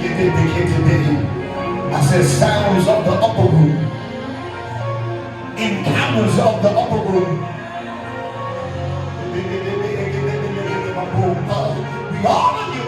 I said sounds of the upper room, encounters of the upper room. We honor you.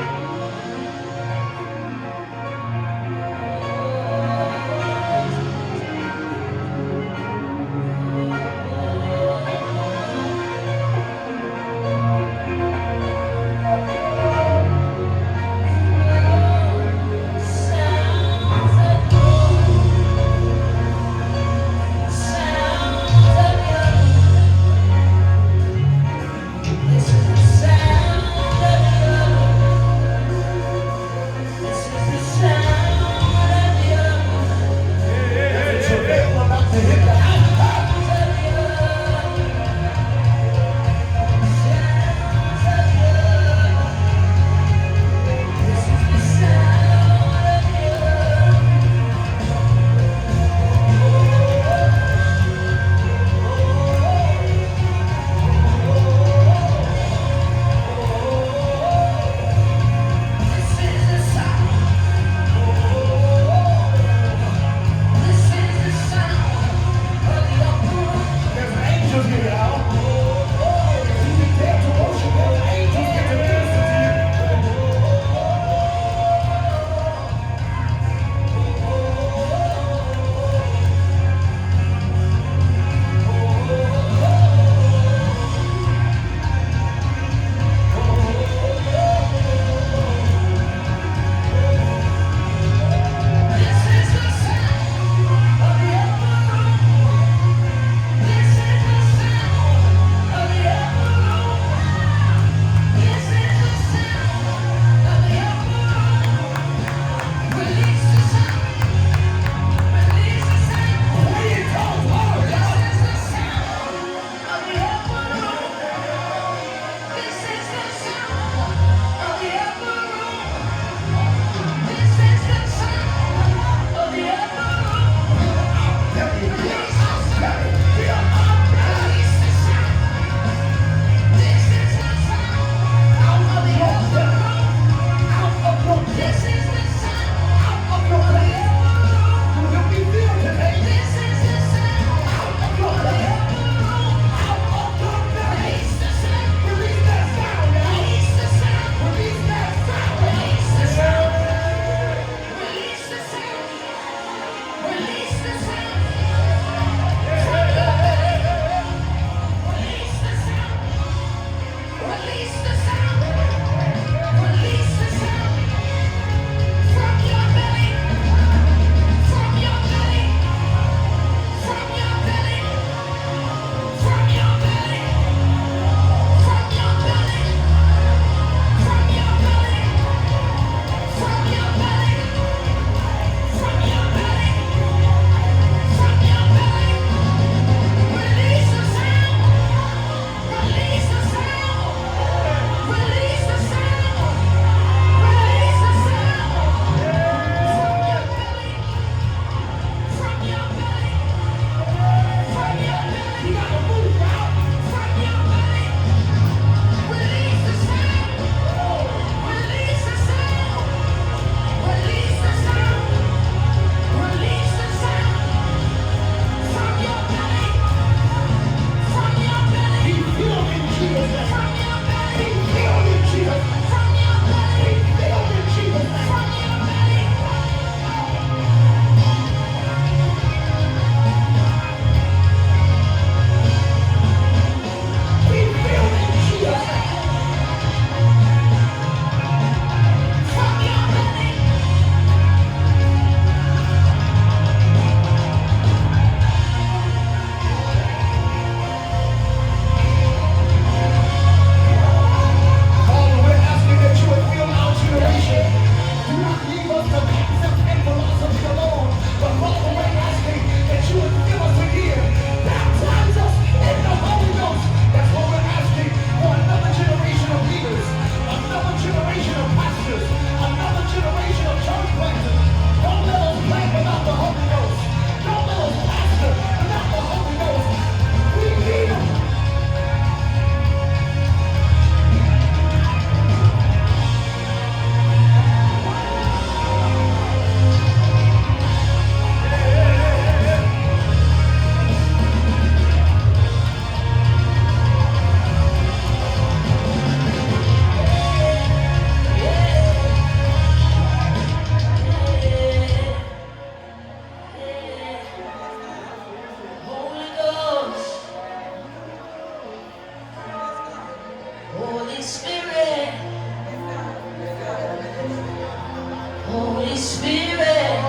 Holy Spirit.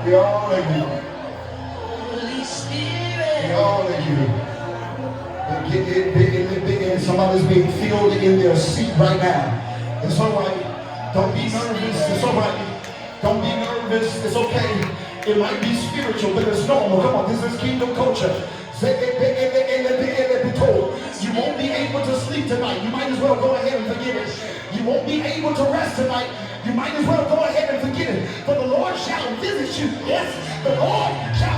We honor you. Holy Spirit. We honor you. Somebody's being filled in their seat right now. It's all right. Don't be nervous. It's all right. Don't be nervous. It's okay. It might be spiritual, but it's normal. Come on, this is kingdom culture. You won't be able to sleep tonight. You might as well go ahead and forget it. You won't be able to rest tonight. You might as well go ahead and forget it. For the Lord shall visit you. Yes, the Lord shall